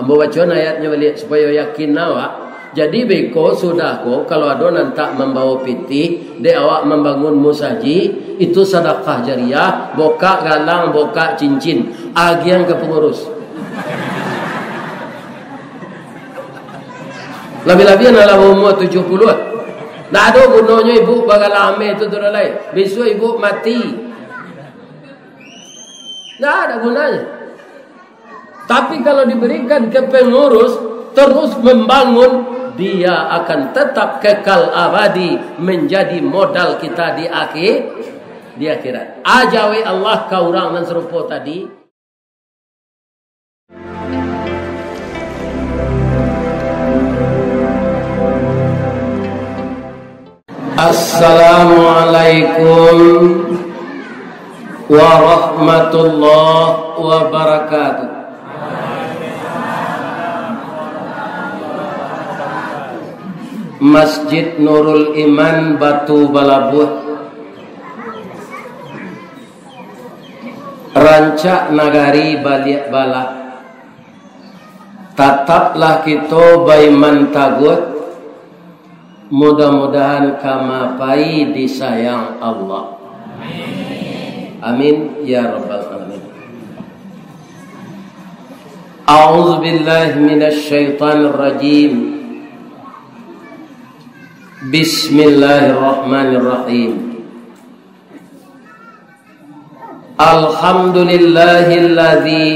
Ambo baca ayatnya balik supaya yakin awak. Jadi beko sudah ko kalau ada nantak membawa piti, de awak membangun musaji, itu sedekah jariah, boka galang, boka cincin, agian ke pengurus. Lebih-lebih adalah umur 70-an. Tak ada gunanya ibu bagalah ame itu turun lain. Besok ibu mati. Tak ada gunanya. Tapi kalau diberikan ke pengurus terus membangun, dia akan tetap kekal abadi menjadi modal kita di akhirat. Ajawi Allah ka orang dan serupa tadi. Assalamualaikum warahmatullahi wabarakatuh. Masjid Nurul Iman Batu Balabuh, Rancak Nagari Baliak Bala. Tataplah kita baiman tagut, mudah-mudahan kamapai disayang Allah. Amin ya rabbal alamin. A'udzu billahi minasy syaithanir rajim. Bismillahirrahmanirrahim. Alhamdulillahilladzi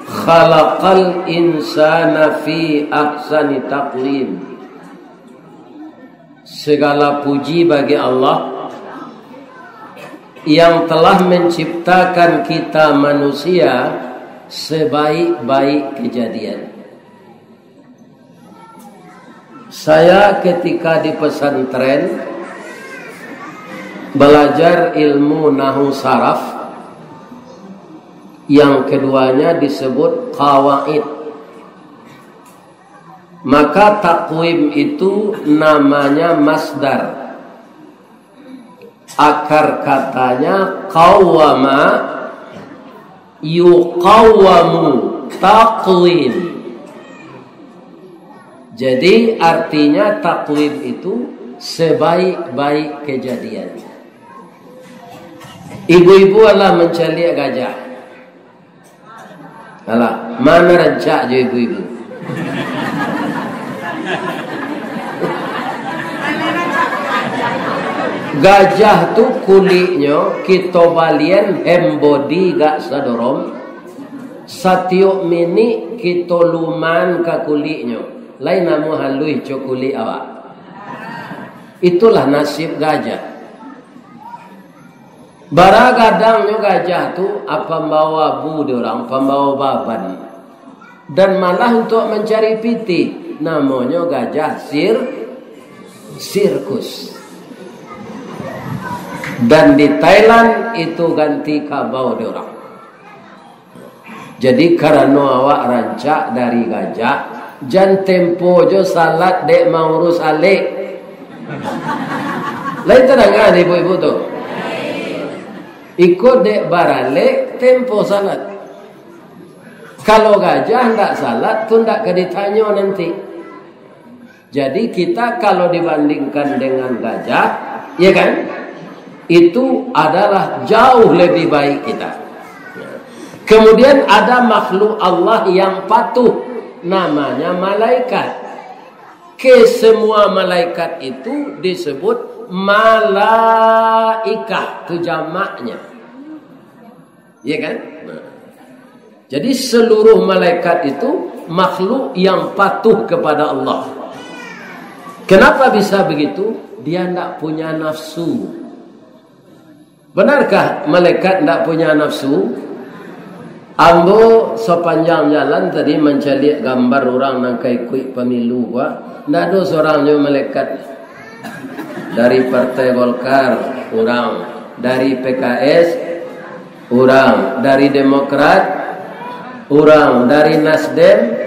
khalaqal insana fi ahsani taqwim. Segala puji bagi Allah yang telah menciptakan kita manusia sebaik-baik kejadian. Saya ketika di pesantren belajar ilmu nahu saraf, yang keduanya disebut qawaid. Maka takwim itu namanya masdar. Akar katanya qawwama yuqawwamu taqwim. Jadi artinya takwim itu sebaik-baik kejadian. Ibu-ibu adalah mencari gajah. Alah, mana rancak je ibu-ibu? Gajah tu kulitnya kita balian hembodi gak sadorom. Satiuk mini kita luman ke kulitnya. Lain namu halui cokuli awak. Itulah nasib gajah. Baragadangnya gajah tu apa membawa bu diorang, pembawa baban. Dan malah untuk mencari piti, namanya gajah sirkus. Dan di Thailand itu ganti kabau diorang. Jadi karena awak rancak dari gajah, jan tempo jo salat dek mau urus alik. Lain tenangan ibu-ibu tu. Ikut dek baralik tempo salat. Kalau gajah hendak salat tu hendak ke ditanya nanti. Jadi kita kalau dibandingkan dengan gajah, ya kan? Itu adalah jauh lebih baik kita. Kemudian ada makhluk Allah yang patuh, namanya malaikat. Kesemua malaikat itu disebut malaikah, itu jamaknya. Ya kan? Jadi seluruh malaikat itu makhluk yang patuh kepada Allah. Kenapa bisa begitu? Dia tidak punya nafsu. Benarkah malaikat tidak punya nafsu? Ambo sepanjang jalan tadi mencari gambar orang yang ikut pemilu gua, tidak ada seorangnya malaikat. Dari Partai Golkar orang, dari PKS orang, dari Demokrat orang, dari Nasdem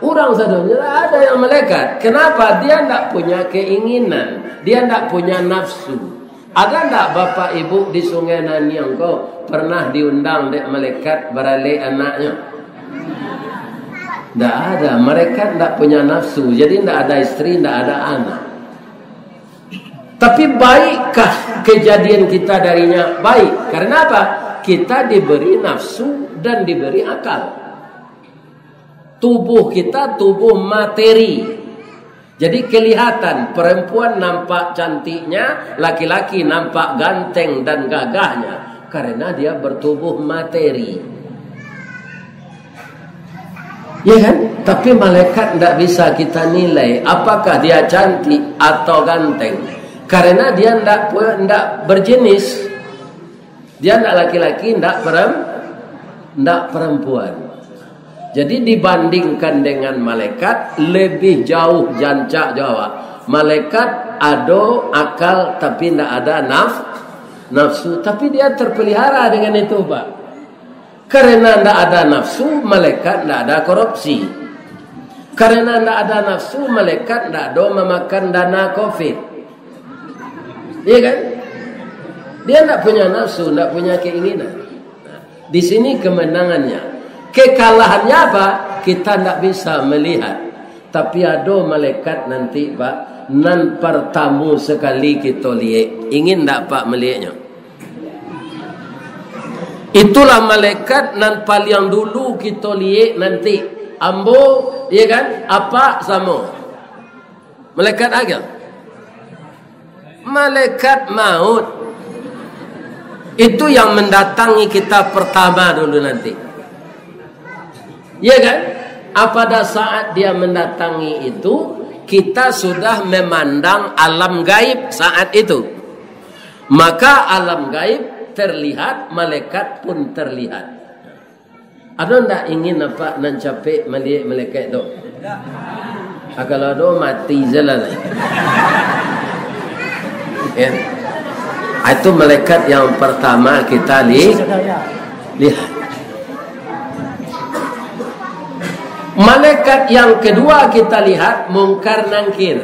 orang saja. Ada yang malaikat. Kenapa? Dia tidak punya keinginan, dia tidak punya nafsu. Ada tak bapak ibu di Sungai Nanyang kau pernah diundang dek malaikat beralih anaknya? Tidak ada. Mereka tidak punya nafsu. Jadi tidak ada istri, tidak ada anak. Tapi baikkah kejadian kita darinya? Baik. Karena apa? Kita diberi nafsu dan diberi akal. Tubuh kita tubuh materi. Jadi kelihatan perempuan nampak cantiknya, laki-laki nampak ganteng dan gagahnya. Karena dia bertubuh materi. Ya kan? Tapi malaikat tidak bisa kita nilai apakah dia cantik atau ganteng. Karena dia tidak berjenis. Dia tidak laki-laki, tidak perempuan. Jadi dibandingkan dengan malaikat, lebih jauh jancak jawab. Malaikat ada akal tapi tidak ada nafsu. Tapi dia terpelihara dengan itu, Pak. Karena tidak ada nafsu, malaikat tidak ada korupsi. Karena tidak ada nafsu, malaikat tidak ada memakan dana COVID. Iya kan? Dia tidak punya nafsu, tidak punya keinginan. Nah, di sini kemenangannya. Kekalahannya apa? Kita tidak bisa melihat. Tapi ada malaikat nanti, Pak, nan pertama sekali kita lihat. Ingin tidak Pak melihatnya? Itulah malaikat nan paling dulu kita lihat nanti. Ambo, ya kan? Apa sama? Malaikat agak? Malaikat maut. Itu yang mendatangi kita pertama dulu nanti. Ya kan? Pada saat dia mendatangi itu, kita sudah memandang alam gaib saat itu. Maka alam gaib terlihat, malaikat pun terlihat. Ada ndak ingin apa nan capek melihat malaikat itu? Kalau ada mati jalan. Ya. Itu malaikat yang pertama kita lihat. Malaikat yang kedua kita lihat Munkar Nangkir.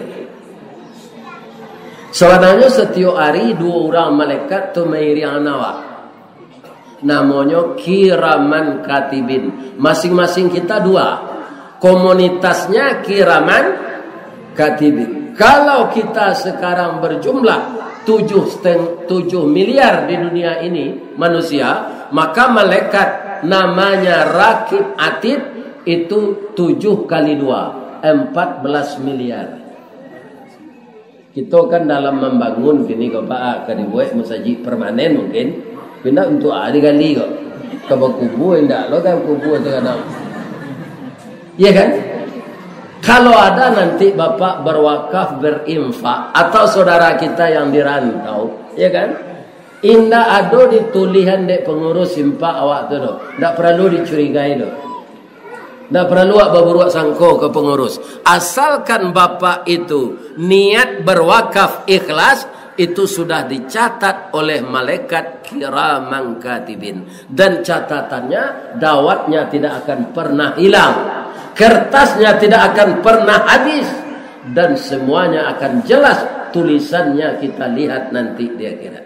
Sebenarnya setiap hari dua orang malaikat tu mairi anawa. Namanya Kiraman Katibin. Masing-masing kita dua. Komunitasnya Kiraman Katibin. Kalau kita sekarang berjumlah 7 miliar di dunia ini manusia, maka malaikat namanya Rakib Atid itu 7 kali 2, 14 miliar. Kita kan dalam membangun gini kok Pak, kan dibuat masjid permanen mungkin. Pindah untuk hari kali kok. Kalau kubu enggak, lo kan kubu itu kadang. Iya kan? Kalau ada nanti Bapak berwakaf, berinfak, atau saudara kita yang dirantau, ya kan? Indah ada ditulihan dek pengurus simpak awak tu doh. Tak perlu dicurigai doh. Tak perlu awak berbuat sangko ke pengurus. Asalkan Bapak itu niat berwakaf ikhlas, itu sudah dicatat oleh malaikat Kiraman Katibin. Dan catatannya, dawatnya tidak akan pernah hilang. Kertasnya tidak akan pernah habis. Dan semuanya akan jelas. Tulisannya kita lihat nanti dia kira.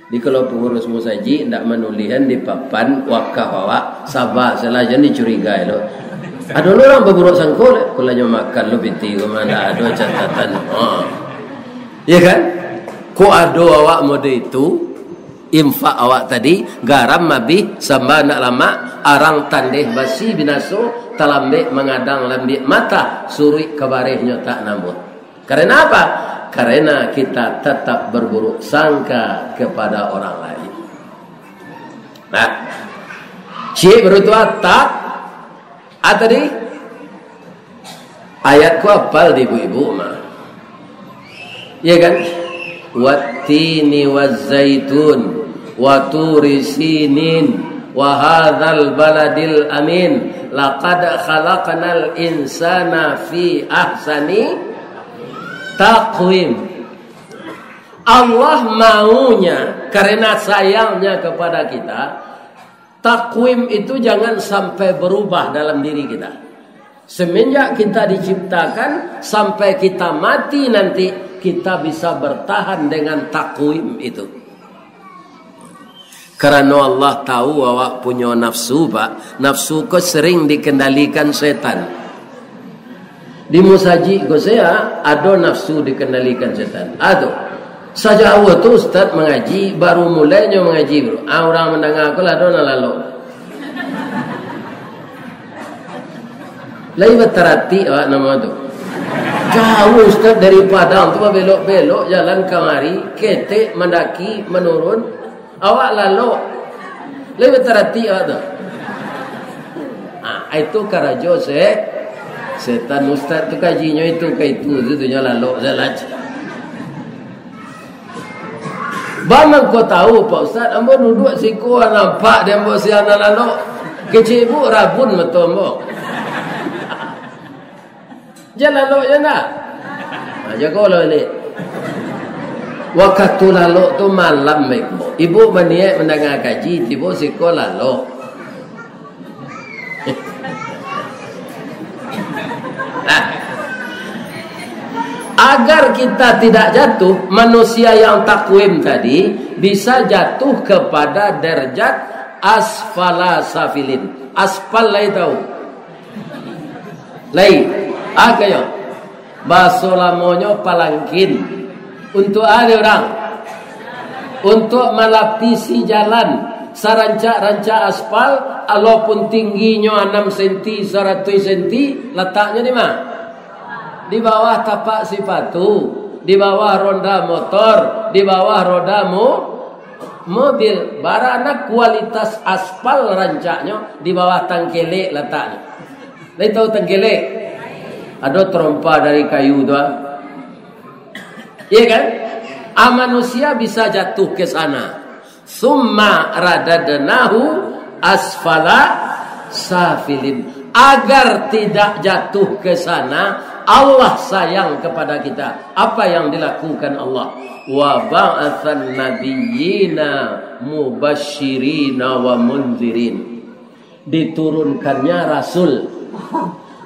Di kalau pengurus musaji tidak menulisan di papan wakaf awak sabar selajan dicurigai lo. Ada orang berburuk sangkul, kulanya makan lo binti kemana ada catatan. Ya kan? Ko ada awak mode itu infak awak tadi garam mabih samba nak lama arang tandeh basi binaso talambe mengadang lambik mata suri kabarehnya tak nambut. Karena apa? Karena kita tetap berburuk sangka kepada orang lain. Nah, cik berutua tak tadi ayatku hafal di ibu-ibu mah. Ya kan? Wattini wazzaitun wa turi sinin wa hadzal baladil amin laqad khalaqnal insana fi ahsani taqwim. Allah maunya karena sayangnya kepada kita, takwim itu jangan sampai berubah dalam diri kita. Semenjak kita diciptakan sampai kita mati nanti, kita bisa bertahan dengan takwim itu. Karena Allah tahu awak punya nafsu, Pak. Nafsu kau sering dikendalikan setan. Di musaji kau saya ada nafsu dikendalikan setan. Ada. Saja awak tu Ustaz mengaji, baru mulainya mengaji bro. Orang mendengar aku lah dona lalu. Lai batarati awak nama tu. Jauh Ustaz dari Padang tu belok-belok jalan kemari, ketek mendaki menurun. Awak lalu lebih terhati awak tu. Itu karajo setan Ustaz tu kajinya itu nya lalu jalan. Bang kau tahu Pak Ustaz, ambo duduk siku nampak dia ambo siana lalu kecibu rabun betul ambo. Jalan lalu je nak. Jaga lah ni. Waktu lalu tu malam ibu berniat mendengar kaji, ibu sikol lalu. Agar kita tidak jatuh, manusia yang takwim tadi bisa jatuh kepada derajat asfala safilin. Asfal lai tahu? Lai, kaya bahasa lamonyo palangkin. Untuk ada orang untuk melapisi jalan sarancak-rancak aspal, walaupun tingginya 6 cm 100 cm, letaknya di mana? Di bawah tapak sepatu, di bawah ronda motor, di bawah roda mobil. Barana kualitas aspal rancaknya di bawah tangkelek letaknya. Lai tahu tangkelek? Ada trompa dari kayu tu. Iya kan? Manusia bisa jatuh ke sana. Summa radadnahu asfala safilin. Agar tidak jatuh ke sana, Allah sayang kepada kita. Apa yang dilakukan Allah? Wa ba'atsan nabiyyina mubasyirina wa munzirin. Diturunkannya rasul.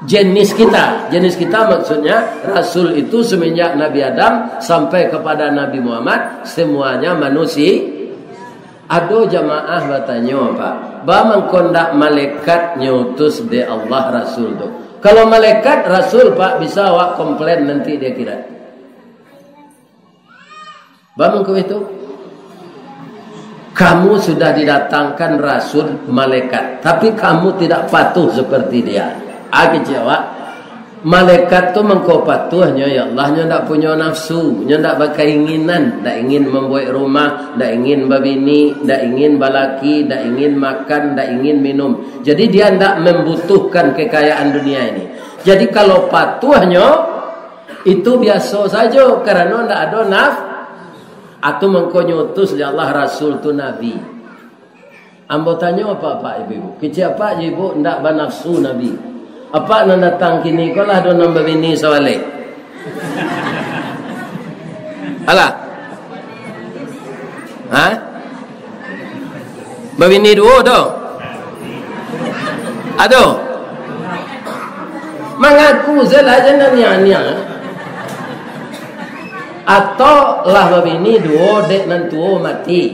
Jenis kita maksudnya Rasul itu semenjak Nabi Adam sampai kepada Nabi Muhammad semuanya manusia. Ada jamaah bertanya Pak, bagaimana kondak malaikat nyutus de Allah Rasul tu? Kalau malaikat Rasul Pak bisa awak komplain nanti dia kira. Bagaimana kau itu? Kamu sudah didatangkan Rasul malaikat, tapi kamu tidak patuh seperti dia. Jawab, malaikat tu mengkopatuhnya ya Allah, nya ndak punya nafsu, nya ndak berkeinginan, ndak ingin membuat rumah, ndak ingin berbini, ndak ingin balaki, ndak ingin makan, ndak ingin minum. Jadi dia ndak membutuhkan kekayaan dunia ini. Jadi kalau patuhnya itu biasa saja karena ndak ada atau mengkonyutus ya Allah Rasul tu Nabi. Ambo tanya apa Pak Ibu? Kecapa Ibu ndak bernafsu Nabi? Apa nak datang kini kau lah do nombor bini soalnya. Alah. Berbini dua tu. Aduh. Mengaku salah jangan nian-nian. Atau lah berbini dua dek nan tua mati.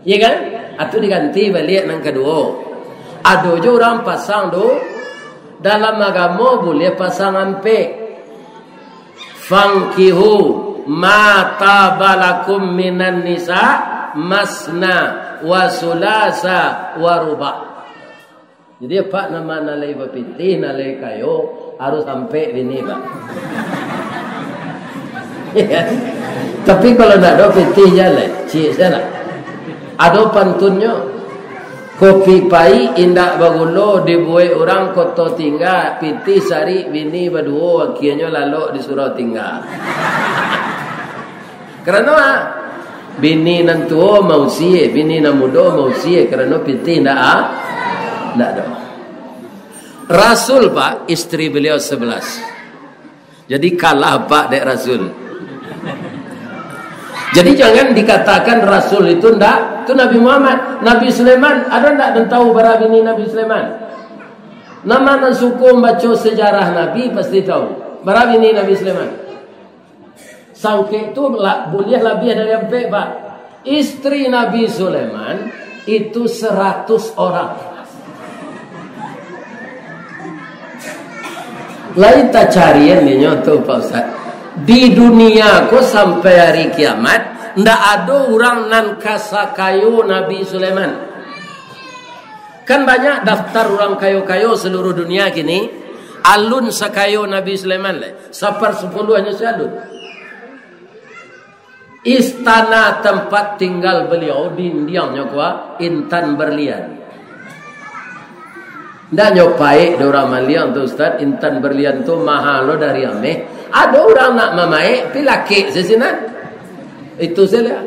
Ya kan? Atau diganti balik nang kedua. Ada je orang pasang do. Dalam agama boleh pasang ampe. Fankihu ma tabalakum minan nisa masna wa sulasa wa ruba. Jadi Pak nama nalai bapiti nalai kayo harus sampai ini Pak. Tapi kalau tak ada piti jalan, cik saya lah. Ada pantunnya. Kopi pai indak bagulo dibuai orang koto tinggal piti sari bini berdua akhirnya lalu disuruh tinggal. Kerana bini nan tua mau sie, bini nan muda mau sie kerana piti ndak ada. Rasul Pak, istri beliau 11. Jadi kalah Pak dek Rasul. Jadi jangan dikatakan Rasul itu ndak, itu Nabi Muhammad. Nabi Sulaiman ada ndak tahu bara bini Nabi Sulaiman? Nama nan suku membaca sejarah Nabi pasti tahu. Bara bini Nabi Sulaiman. Sangke itu boleh lebih dari ampe Pak. Istri Nabi Sulaiman itu 100 orang. Lain tak carian ni tuh Pak Ustaz. Di dunia ko sampai hari kiamat ndak ada orang nan kasa kayu Nabi Sulaiman. Kan banyak daftar orang kayu-kayu seluruh dunia kini. Alun sakayo Nabi Sulaiman le. 1/10 hanya alun. Istana tempat tinggal beliau dindingnya kuah intan berlian. Ndak nyopai do orang malian tu Ustaz, intan berlian tu mahal lo dari ame. Ada orang nak mamae pilaki sesinan. Itu saja.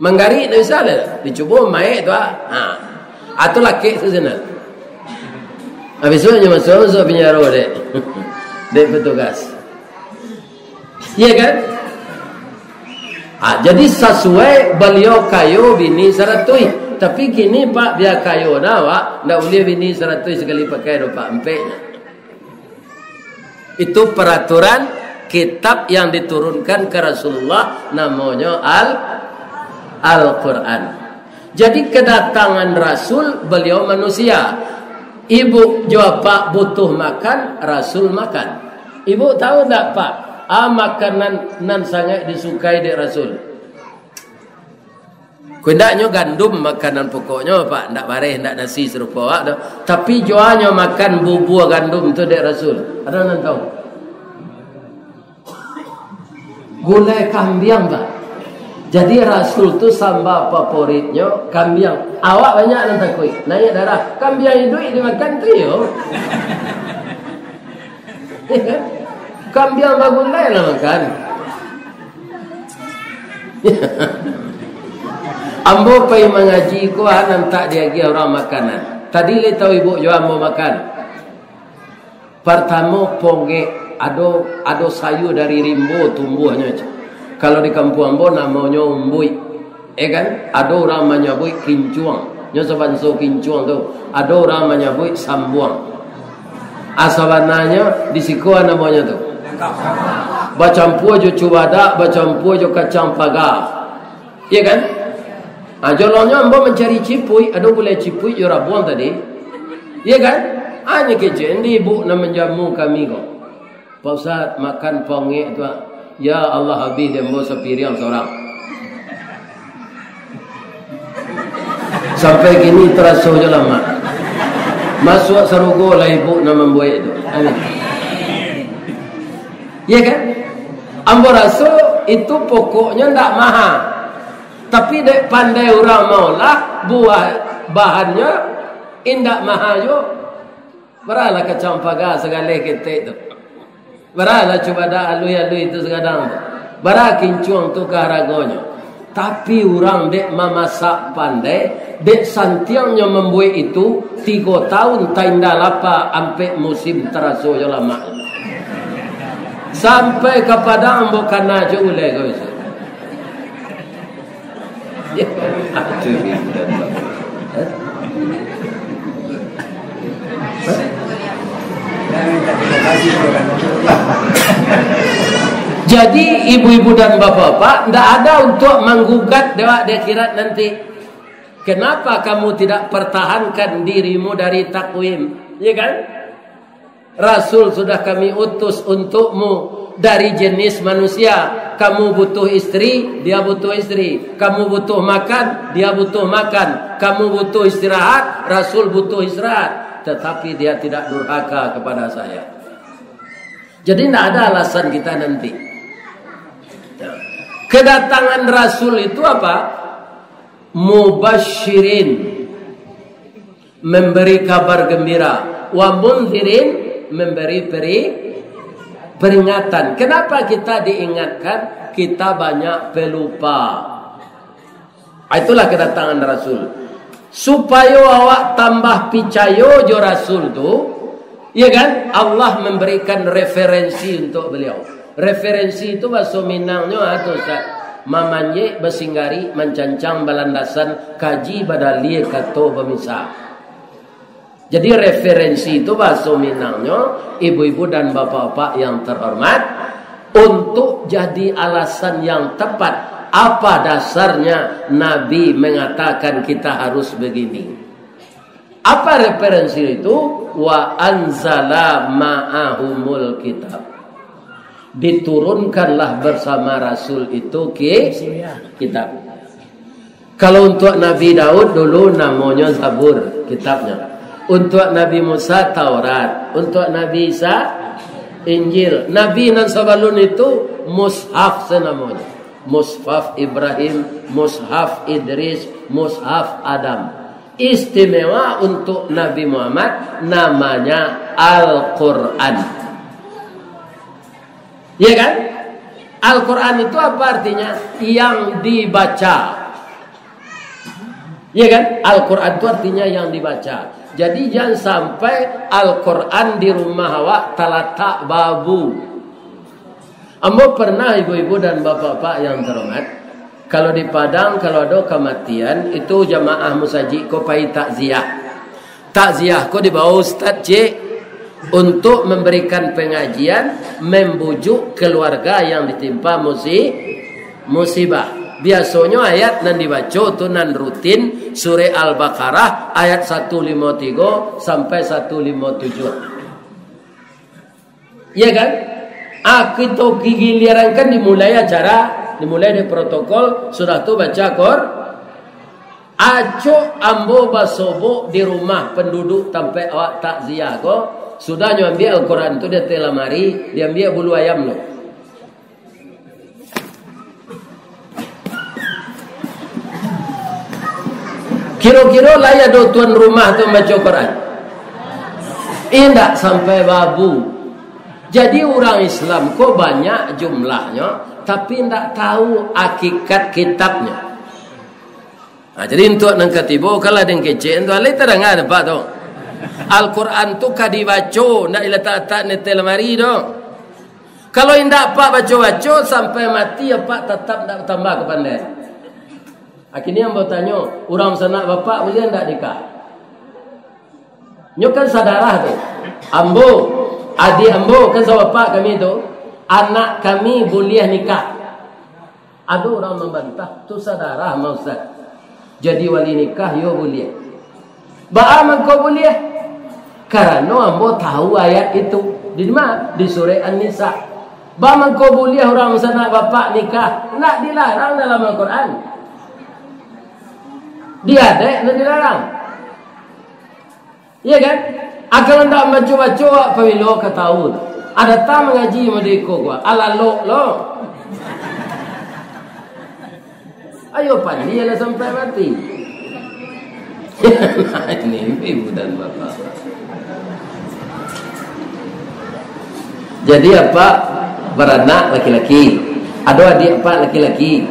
Menggari tak bisa lah. Dicuba mae tu atau laki sesinan. Habis itu masuk penjara dek. Dek petugas. Iya kan? Jadi sesuai beliau kayu bini 100. Tapi gini Pak biar kayu wak ndak boleh bini 100 sekali pakai 24. Itu peraturan kitab yang diturunkan ke Rasulullah namanya Al-Quran. Jadi kedatangan Rasul beliau manusia. Ibu jawab Pak butuh makan, Rasul makan. Ibu tahu tak Pak? Makanan nan sangat disukai di Rasul. Kundaknya gandum makanan pokoknya Pak, ndak bareh ndak nasi serupa tu. Tapi jualnya makan bubur gandum tu dek Rasul. Ada yang tahu? Gulai kambing Pak. Jadi Rasul tu sambal favoritnya kambing. Awak banyak yang takut naik darah. Kambing hidup dimakan tu yo. Kambing bagulai lah makan. Ambo pergi mengaji ko tak diagi orang makanan. Tadi le tahu ibu jo ambo makan. Pertama ponge ado sayur dari rimbo tumbuhnya. Kalau di kampung ambo namanya umbui. Kan? Ada orang menyebut kincuang. Nyo sabanso kincuang tu. Ada orang menyebut sambuang. Asabananya di siko namanya tu. Bacampur jo cubada, bacampur jo kacang pagar. Iya kan? Jolongnya ambo mencari cipui, ada boleh cipui yo rabuan tadi. Iya kan? Hanya kecil ini ibu nak menjamu kami kok. Pak Ustaz makan ponge tu. Ya Allah habis dia mau sepiriang seorang. Sampai kini terasa je lama. Masuk serugo lah ibu nak membuat itu. Iya kan? Ambo rasa itu pokoknya ndak mahal. Tapi dek pandai orang maulah buah bahannya indak mahal jo. Beralah kacang pagar segala kita itu. Beralah cuba dah alui-alui itu segadang. Berah kincuang tu ke haragonya. Tapi orang dek memasak pandai, dek santiangnya membuat itu 3 tahun tindak lapa sampai musim terasa je lama. Sampai kepada ambo kana je ulai guys. Jadi ibu-ibu dan bapak-bapak tidak ada untuk menggugat dewa di akhirat nanti. Kenapa kamu tidak pertahankan dirimu dari takwim? Ya kan? Rasul sudah kami utus untukmu dari jenis manusia. Kamu butuh istri, dia butuh istri. Kamu butuh makan, dia butuh makan. Kamu butuh istirahat, Rasul butuh istirahat. Tetapi dia tidak durhaka kepada saya. Jadi tidak ada alasan kita nanti. Kedatangan Rasul itu apa? Mubashirin, memberi kabar gembira. Wa munzirin, memberi peringatan. Kenapa kita diingatkan? Kita banyak pelupa. Itulah kedatangan Rasul. Supaya awak tambah percaya jo Rasul tu, ya kan? Allah memberikan referensi untuk beliau. Referensi itu bahasa Minangnya atau mamanye besinggari mencancang balandasan kaji badalie kato pemisah. Jadi referensi itu bahasa Minangnya, ibu-ibu dan bapak-bapak yang terhormat, untuk jadi alasan yang tepat Apa dasarnya Nabi mengatakan kita harus begini? Apa referensi itu? Wa anzala ma'ahumul kitab. Diturunkanlah bersama Rasul itu kitab. Kalau untuk Nabi Daud dulu namanya Zabur, kitabnya. Untuk Nabi Musa Taurat, untuk Nabi Isa Injil. Nabi nan sabalun itu mushaf senamanya. Mushaf Ibrahim, mushaf Idris, mushaf Adam. Istimewa untuk Nabi Muhammad namanya Al-Quran. Ya kan? Al-Quran itu apa artinya? Yang dibaca. Ya kan? Al-Quran itu artinya yang dibaca. Jadi jangan sampai Al-Quran di rumah awak talatak babu. Ambo pernah ibu-ibu dan bapak-bapak yang terhormat, kalau di Padang kalau ada kematian itu jamaah musaji ko pai takziah. Takziah ko dibawa Ustaz C untuk memberikan pengajian membujuk keluarga yang ditimpa musibah. Biasanya ayat nan dibaca tu nan rutin surah Al-Baqarah ayat 153 sampai 157. Ya kan? Kita giliran kan dimulai acara, dimulai dari protokol, sudah tu baca Aco ambo basobo di rumah penduduk sampai awak takziah ko, sudah ambil Al-Quran tu dia telamari, dia ambil bulu ayam lo. Kira-kira lah ya do tuan rumah tu baca Quran. Indak sampai babu. Jadi orang Islam kok banyak jumlahnya, tapi tidak tahu hakikat kitabnya. Nah, jadi untuk nang ketibo kalau ada yang kece, itu alih terang ada pak tu. Al-Quran tu kadibaco, nak diletak ni telemari tu. Kalau indak pak baca-baca sampai mati, pak tetap tak tambah kepandai. Akhirnya yang bertanya, orang sanak bapak boleh tak nikah? Nyokan sadarah tu. Ambo, adik ambo kan sama bapak kami tu, anak kami boleh nikah. Ada orang membantah, tu sadarah mau Ustaz. Jadi wali nikah yo boleh. Ba'aman kau boleh? Karena ambo tahu ayat itu. Di mana? Di surah An-Nisa. Ba'aman kau boleh orang sanak bapak nikah? Nak dilarang dalam Al-Quran. Dia ada nak dilarang. Iya kan? Akan hendak baca-baca pemilu ke tahu. Ada tak mengaji mediko gua. Ala lo. Ayo pandi lah sampai mati. Ini ibu dan bapak. Jadi apa? Beranak laki-laki. Ada adik apa laki-laki.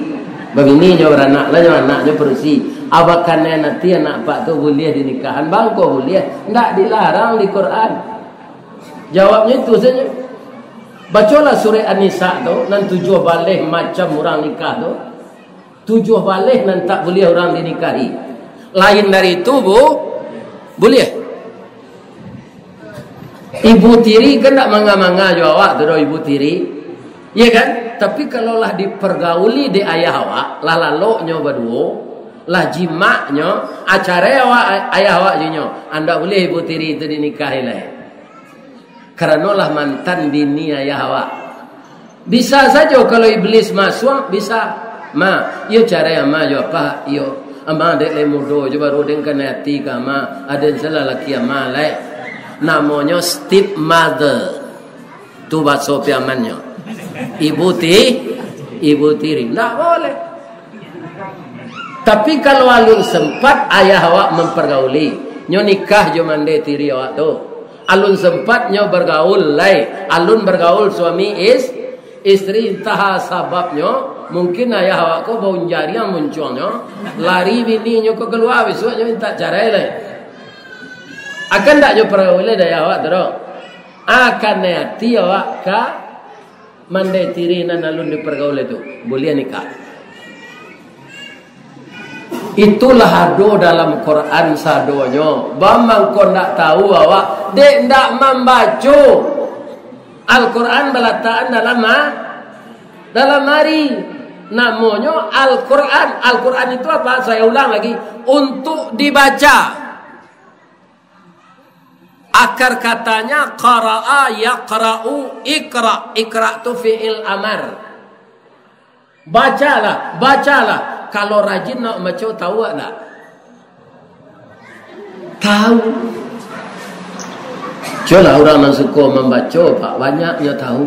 Begini nyo beranak lah nyo anaknya perusi. Abakannya nanti anak pak tu boleh dinikahan bangko boleh. Tidak dilarang di Quran. Jawabnya itu saja. Bacalah surah An-Nisa tu. Dan 7 balik macam orang nikah tu. 7 balik dan tak boleh orang dinikahi. Lain dari itu bu, boleh. Ibu tiri kan tak manga-manga jawab tu ibu tiri. Ya kan? Tapi kalau lah dipergauli di ayah awak, lah laloknya berdua, lah jimaknya, acara awak ayah awak junyo, anda boleh ibu tiri itu dinikahi lah. Karena lah mantan bini ayah awak. Bisa saja kalau iblis masuk, bisa. Ma, iyo cara yang ma jo apa? Iyo, ama dek le mudo, jo baru dengan hati kama, ada salah laki ama lai. Namanya step mother. Tu bahasa piamannya. Ibu tiri. Tak boleh. Tapi kalau alun sempat ayah awak mempergauli, nyo nikah jo mande tiri awak tu. Alun sempat nyo bergaul lai. Alun bergaul suami istri entah sebabnya. Mungkin ayah awak ko bau jari yang munculnya, lari bini nyo ko keluar besok nyo minta cara lai. Akan tak nyo pergaul lai awak terus. Akan hati awak ka mandai tiri nan alun dipergaul itu boleh nikah. Itulah hado dalam Quran sadonyo. Bamang kau nak tahu awak dek ndak membaca Al-Quran belataan dalam hari. namanya Al-Quran. Al-Quran itu apa? Saya ulang lagi, untuk dibaca. Akar katanya qara'a yaqra'u ikra. Ikra itu fi'il amar. Bacalah, bacalah. Kalau rajin nak baca tahu tak? Tahu. Coba orang yang suka membaca, Pak, banyaknya tahu.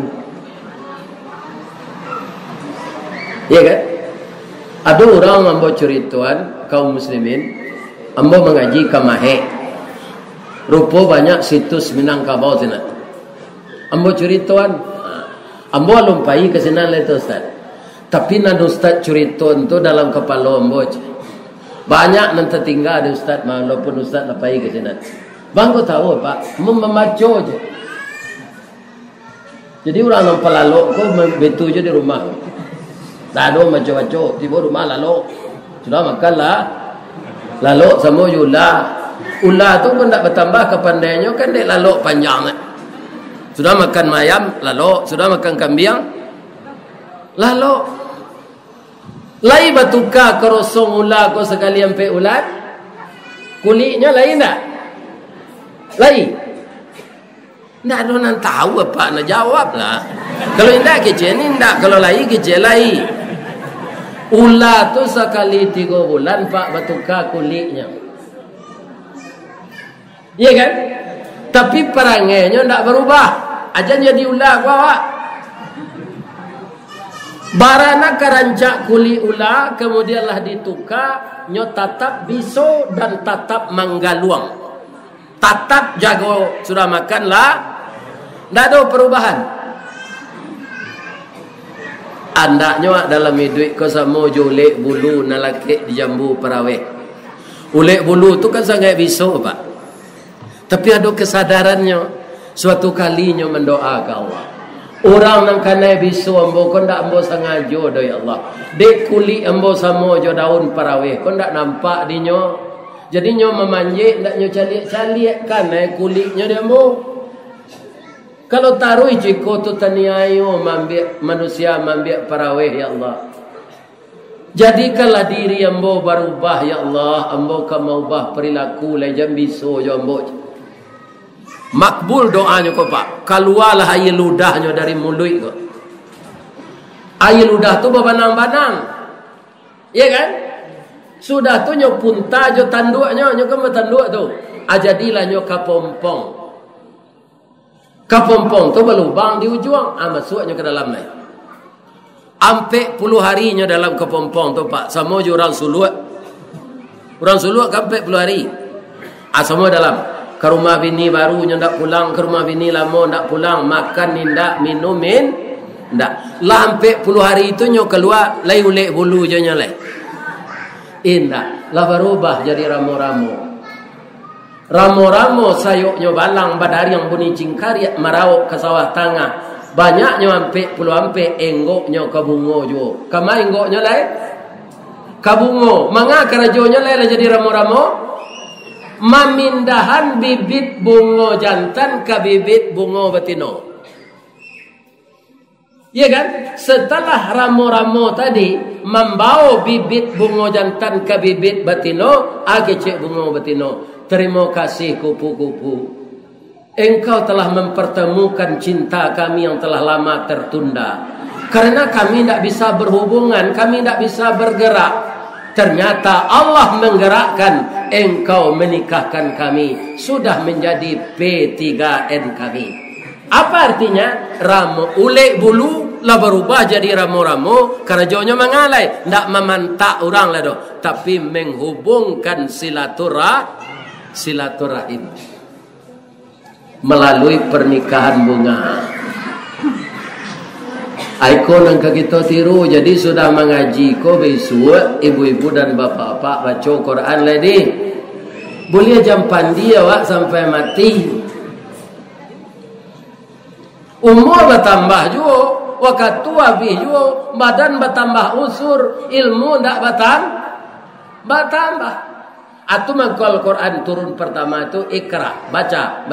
Ya kan? Ada orang yang membaca cerituan kaum muslimin, ambo mengaji ke Mahek. Rupa banyak situs Minangkabau sana. Ambo cerituan, ambo lumpai ke sana lah tu Ustaz. Tapi nado Ustaz cerituan tu dalam kepala ambo. Banyak nanti tinggal ada Ustaz, walaupun Ustaz lumpai ke sana. Bang kau tahu Pak, membaca je. Jadi orang yang pelalok kau betul je di rumah. Tak ada baca-baca, tiba rumah lalu. Sudah makanlah. Lalu sama ulah. Ulah tu pun tak bertambah kepandainya, kan dia lalu panjang. Sudah makan ayam, lalu. Sudah makan kambing, lalu. Lai batuka kerosong ulah kau sekali sampai ulat. Kulitnya lain tak? Lain. Tak ada orang tahu apa nak jawab lah. Kalau tidak kecil ni tidak, kalau lain kecil lain. Ular tu sekali 3 bulan Pak bertukar kulitnya. Iya kan? Tapi perangainya tidak berubah. Aja jadi ular Pak. Barana kerancak kulit ular kemudianlah ditukar nyo tatap biso dan tatap manggaluang. Tatap jago sudah makanlah. Tak ada perubahan. Andaknya dalam hidup kau sama ulek bulu nalakik di jambu perawih. Ulek bulu tu kan sangat bisu Pak. Tapi ada kesadarannya. Suatu kalinya mendoakan Allah. Orang nang kanai bisu ambo kau ndak ambo sengaja dah ya Allah. Dek kulit ambo sama jo daun perawih kau ndak nampak dinyo. Jadi nyo memanjik ndak nyo caliak-caliak kanai kulitnya dia ambo. Kalau taruh jiko tu taniayo mambik manusia mambik parawih ya Allah. Jadikanlah diri ambo berubah ya Allah. Ambo ka maubah perilaku lai jam biso jo ambo. Makbul doanya ko Pak. Keluarlah air ludahnya dari mulut ko. Air ludah tu berbanang-banang. Iya kan? Sudah tu nyo punta jo tanduknya, nyo kan tanduk tu. Ajadilah nyo kapompong. Kapompong tu berlubang di ujung, masuknya ke dalam ni. Ampe puluh harinya dalam kepompong tu Pak. Sama je orang suluk. Orang suluk sampai 10 hari. Semua dalam. Ke rumah bini barunya ndak pulang, ke rumah bini lama ndak pulang, makan nindak, minumin ndak. Lah sampai 10 hari itu nyo keluar, lai ulek bulu je nya lai. Indah, lah berubah jadi ramo-ramo. Ramo-ramo sayuknya balang badari yang bunyi cingkari marau ke sawah tengah. Banyaknya ampe puluh ampe enggoknya ke bungo jo. Kama enggoknya lain? Ke bungo. Manga kerajonya lain jadi ramo-ramo. Mamindahan bibit bungo jantan ke bibit bungo betino. Ya kan? Setelah ramo-ramo tadi membawa bibit bungo jantan ke bibit betino, age cek bungo betino. Terima kasih kupu-kupu. Engkau telah mempertemukan cinta kami yang telah lama tertunda. Karena kami tidak bisa berhubungan, kami tidak bisa bergerak. Ternyata Allah menggerakkan, engkau menikahkan kami. Sudah menjadi P3N kami. Apa artinya? Ramo ulek bulu lah berubah jadi ramo-ramo. Kerjanya mengalai, tidak memantak orang lah doh, tapi menghubungkan silaturahim melalui pernikahan bunga. Aiko nang kita tiru, jadi sudah mengaji ko besok ibu-ibu dan bapak-bapak baca Quran lagi. Boleh jampan dia wak sampai mati. Umur bertambah juga, waktu habis juga, badan bertambah usur, ilmu ndak bertambah. Atau mengkal Quran turun pertama itu ikra, baca.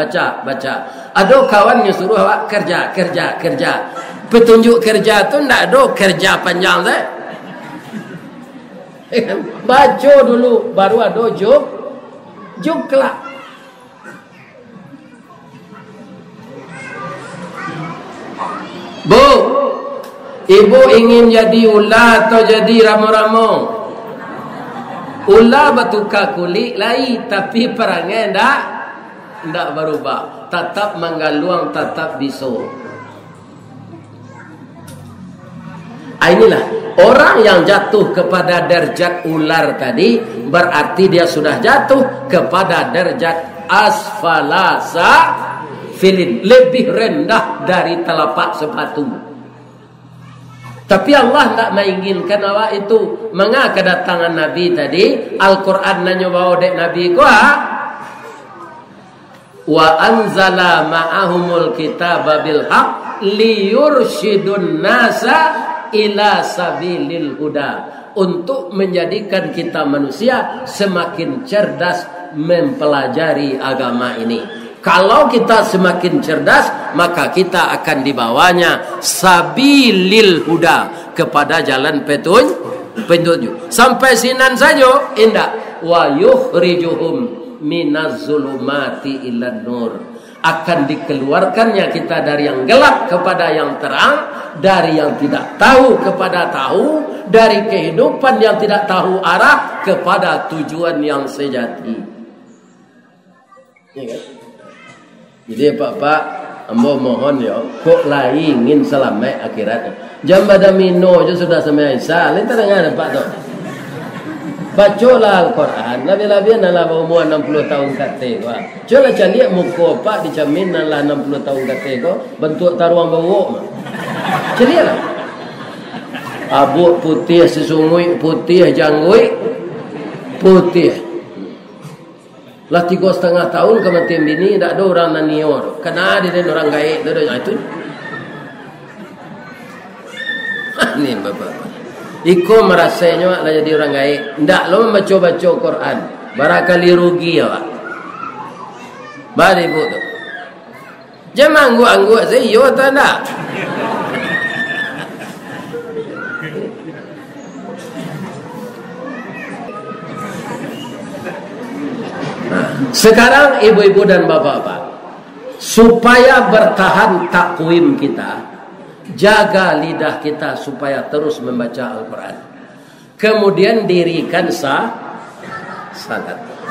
Ada kawannya suruh awak kerja. Petunjuk kerja tu ndak ada kerja panjang deh. Baca dulu baru ada juk kelak. Bu, ibu ingin jadi ular atau jadi ramo-ramo? Ular bertukar kulit lain, tapi perangai ndak berubah. Tetap menggaluang, tetap bisu. Inilah orang yang jatuh kepada derajat ular tadi, berarti dia sudah jatuh kepada derajat asfalasa filin, lebih rendah dari telapak sepatu. Tapi Allah tak menginginkan awak itu. Mengapa kedatangan Nabi tadi? Al-Quran nanya bawa dek Nabi kuah. Wa anzala ma'ahumul kitaba bil haq liyurshidun nasa ila sabilil huda, untuk menjadikan kita manusia semakin cerdas mempelajari agama ini. Kalau kita semakin cerdas, maka kita akan dibawanya sabilil huda, kepada jalan petunjuk. Sampai sinan saja indah. Wa yukhrijuhum minaz zulumati ilan nur, akan dikeluarkannya kita dari yang gelap kepada yang terang, dari yang tidak tahu kepada tahu, dari kehidupan yang tidak tahu arah kepada tujuan yang sejati. Ya kan? Jadi Pak, ambo mohon ya, kok lain ingin selamat akhirat. Jam pada mino je sudah sama Isa, lain terdengar Pak tu. Bacalah Al-Quran, lebih-lebih nalah umur 60 tahun kata ko. Coba cari muka Pak dijamin nalah 60 tahun kata ko, bentuk taruang bawok. Carilah. Abu putih sesungguh, putih janggui, putih. Lah 3,5 tahun kematian bini, tak ada orang nanio. Kena dia orang gaib tu itu. Ni bapak. Iko merasanya lah jadi orang gaib. Ndak lo membaca-baca Quran. Barangkali rugi ya, Pak. Bari ibu tu. Jangan angguk-angguk saya yo tak nak. Sekarang ibu-ibu dan bapak-bapak, supaya bertahan takwim kita, jaga lidah kita supaya terus membaca Al-Quran. Kemudian dirikan salat.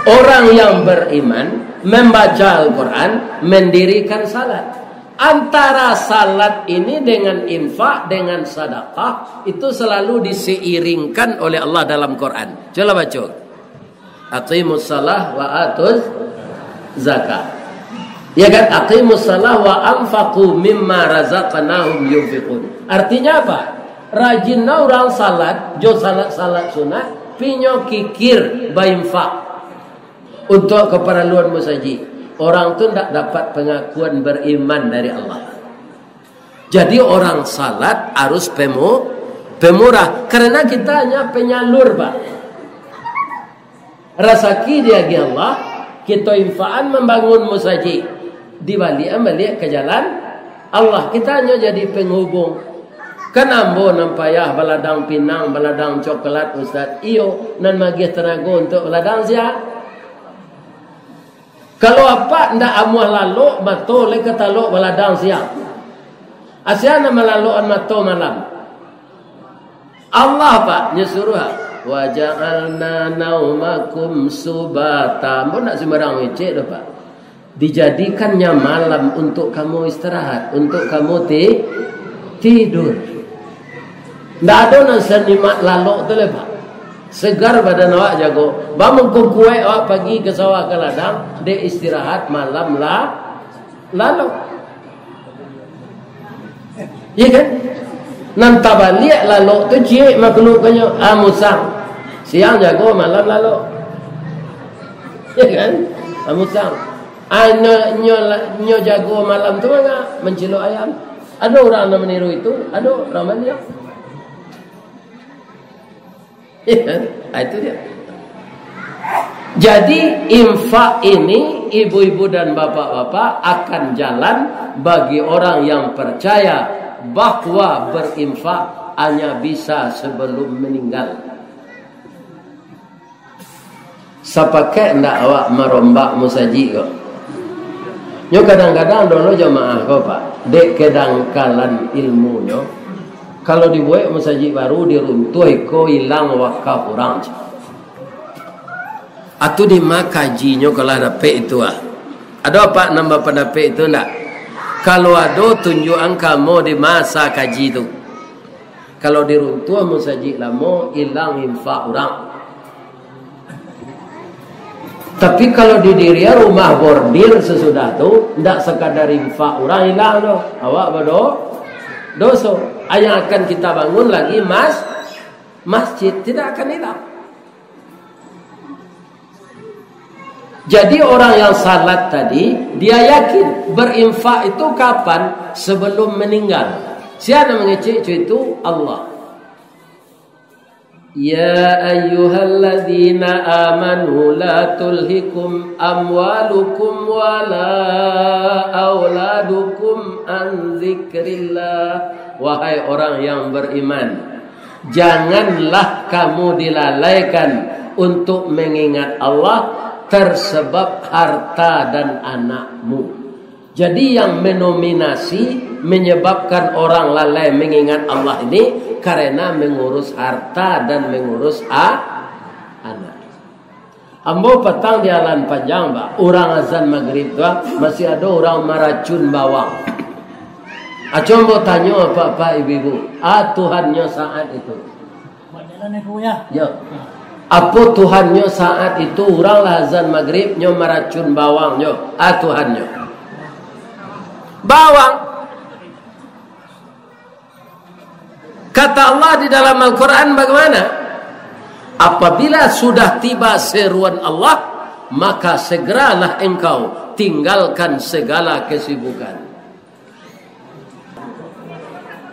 Orang yang beriman membaca Al-Quran, mendirikan salat. Antara salat ini dengan infak, dengan sedekah, itu selalu diseiringkan oleh Allah dalam Quran. Coba baca. Aqimus salah wa atuz zakat. Ya kan, aqimus salah wa anfaqu mimma razaqnahum yunfiqun. Artinya apa? Rajin orang salat, jo salat sunat, pinyo kikir bainfak untuk keperluan musaji. Orang tu tak dapat pengakuan beriman dari Allah. Jadi orang salat harus pemurah, karena kita hanya penyalur, Pak. Rasaki dia di Allah, kita infaan membangun musaji, dibalik ke jalan Allah. Kita hanya jadi penghubung. Kenambo nampayah baladang pinang, baladang coklat Ustaz. Iyo nan magih tenaga untuk baladang siap. Kalau apa ndak amuah lalu mato le ketalok baladang siap. Asyana malaloan mato malam. Allah Pak nyuruh wa ja'alna naumakum subata. Mbok nak sembarang ecek dah Pak. Dijadikannya malam untuk kamu istirahat, untuk kamu tidur. Ndak ada nasi nikmat lalok tu le Pak. Segar badan awak jago. Bangun kukuai awak pagi ke sawah ke ladang, dia istirahat malam lalok. Ya kan? Nanti balik lalok tu cik makhluk kanyo amusang. Siang jago malam lalok. Ya kan? Amusang. Nyo jago malam tu mana? Mencilok ayam. Ada orang yang meniru itu? Ada orang mana? Ya kan? Itu dia. Jadi infak ini ibu-ibu dan bapak-bapak akan jalan bagi orang yang percaya bahwa berinfak hanya bisa sebelum meninggal. Sapake ndak awak merombak musaji kok. Nyo kadang-kadang dulu jamaah kok Pak, dek kedangkalan ilmu nyo. Kalau dibuat musaji baru diruntuh ko hilang wakaf orang. Atau di makaji nyo kalau ada pe itu ah. Ada apa nambah pada pe itu ndak? Kalau ada tunjukan kamu di masa kaji itu. Kalau diruntuh musaji lama hilang infak orang. Tapi kalau di diri rumah bordir sesudah tu ndak sekadar infak orang hilang doh. Awak dosa. Yang akan kita bangun lagi masjid tidak akan hilang. Jadi orang yang salat tadi dia yakin berinfak itu kapan? Sebelum meninggal. Siapa mengecek itu? Allah. Ya ayyuhalladzina amanu la tulhikum amwalukum wala auladukum an zikrillah. Wahai orang yang beriman, janganlah kamu dilalaikan untuk mengingat Allah tersebab harta dan anakmu. Jadi yang menominasi menyebabkan orang lalai mengingat Allah ini karena mengurus harta dan mengurus anak. Ambo petang di jalan panjang, Pak. Orang azan maghrib tu masih ada orang meracun bawang. Coba tanya apa ibu-ibu. Tuhannya saat itu. Ya. Apa Tuhannya saat itu orang azan maghrib nyo meracun bawang nyo. Tuhannya. Bawang. Kata Allah di dalam Al-Quran bagaimana? Apabila sudah tiba seruan Allah, maka segeralah engkau tinggalkan segala kesibukan.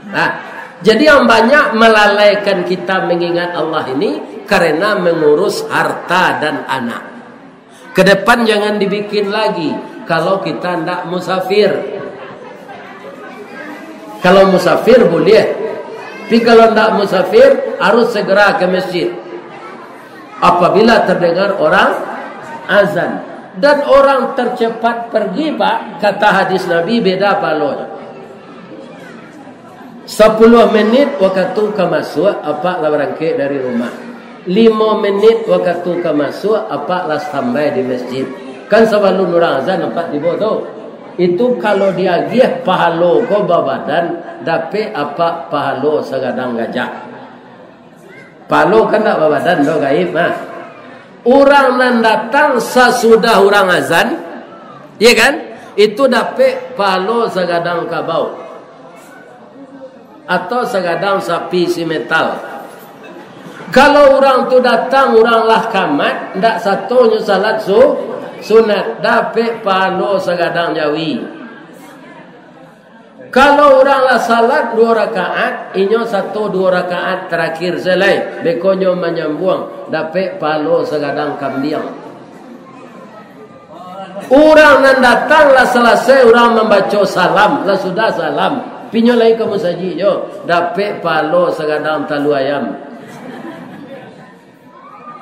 Nah, jadi yang banyak melalaikan kita mengingat Allah ini karena mengurus harta dan anak. Ke depan jangan dibikin lagi kalau kita tidak musafir. Kalau musafir boleh, tapi kalau tidak musafir harus segera ke masjid. Apabila terdengar orang azan dan orang tercepat pergi, Pak, kata hadis Nabi beda palonya. 10 menit waktu ke masuk apa lah berangkat dari rumah. 5 menit waktu ke masuk apa lah sampai di masjid. Kan sebelum orang azan nampak di bodoh. Itu kalau dia gih pahalo ko babadan dapat apa pahalo segadang gajah. Pahalo kan tak babadan do gaib mah. Orang nan datang sesudah orang azan, ya kan? Itu dapat pahalo segadang kabau. Atau segadang sapi si metal. Kalau orang tu datang orang lah kamat, ndak satunya salat sunat, dapat pahala segadang jawi. Kalau orang lah salat 2 rakaat, inyo 1-2 rakaat terakhir selai, bekonyo menyambung, dapat pahala segadang kambing. Orang nan datang lah selesai orang membaca salam, lah sudah salam. Pinyo lagi kamu saji yo dapat palo segadang talu ayam.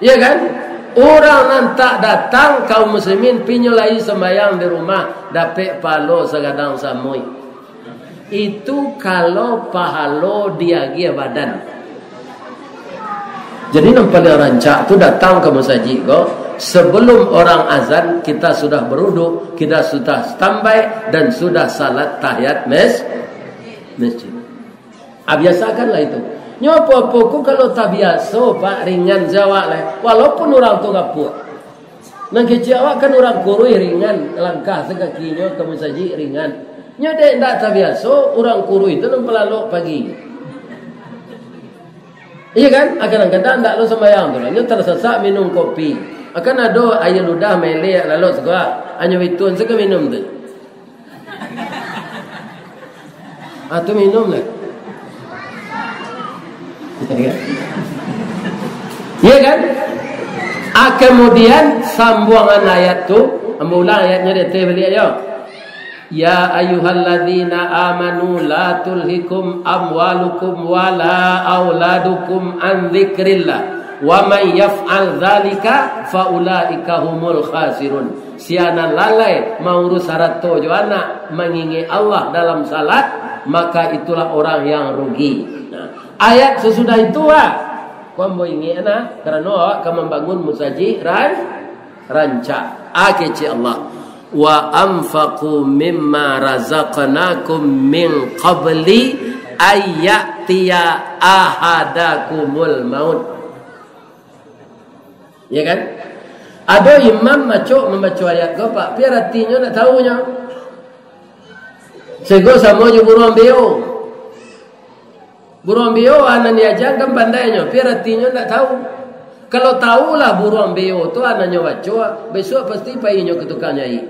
Iya kan? Orang nan tak datang kaum muslimin pinyo lagi sembahyang di rumah dapat palo segadang samui. Itu kalau pahalo dia badan. Jadi nampak rancak tu datang ke masjid ko sebelum orang azan kita sudah berwudu, kita sudah standby dan sudah salat tahiyat masjid. Biasakanlah itu. Nyopo-poku kalau tak biasa Pak ringan jawab lah. Walaupun orang tu gapur. Nang kecil awak kan orang kurui ringan langkah sekakinya ke masjid ringan. Nyodek tak biasa orang kurui itu nampak lalu pagi. Iya kan? Kadang-kadang tak lo sembahyang tu lah. Nyo tersesat minum kopi. Akan ada air ludah melek lalu segala. Hanya itu seka minum tu. Tu minum lah. Ya kan? Kemudian sambungan ayat tu, ambulang ayatnya dia beli ayo. Ya ayyuhalladzina amanu la tulhikum amwalukum wala auladukum an dzikrillah. Wa may yaf'al dzalika faulaika humul khasirun. Siana lalai mengurus harato joana mengingi Allah dalam salat, maka itulah orang yang rugi. Nah, ayat sesudah itu Kombo ingi ana karena awak akan membangun musaji ranca. Akece Allah. Wa anfaqu mimma razaqnakum min qabli ayyatiya ahadakumul maut. Ya kan? Ada imam membaca ayat ko Pak, biar artinya nak tahunya. Sego sama je buruan beo. Buruan beo anan diajarkan pandainya, biar artinya nak tahu. Kalau tahulah buruan beo tu anaknya baca, besok pasti payahnya ke tukang nyai.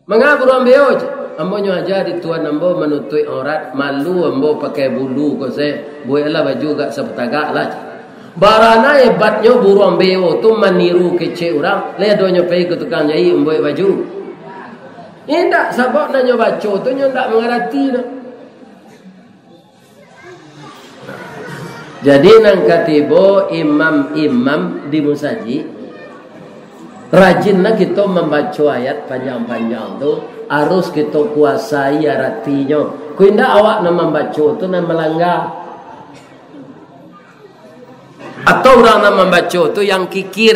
Mengapa buruan beo? Ambo ajar di tuan ambo menutui aurat, malu ambo pakai bulu ko se, buelah baju gak sepetagak lah. Barana hebatnya buruan beo tu meniru kece orang, ledonya pergi ke tukang nyai ambo baju. Indak sabak nanya baca tu nya ndak mengerti dah. Jadi nang katibo imam-imam di musaji rajinlah kita membaca ayat panjang-panjang tu, harus kita kuasai artinya. Ku indah awak nak membaca tu nak melanggar. Atau orang nak membaca tu yang kikir.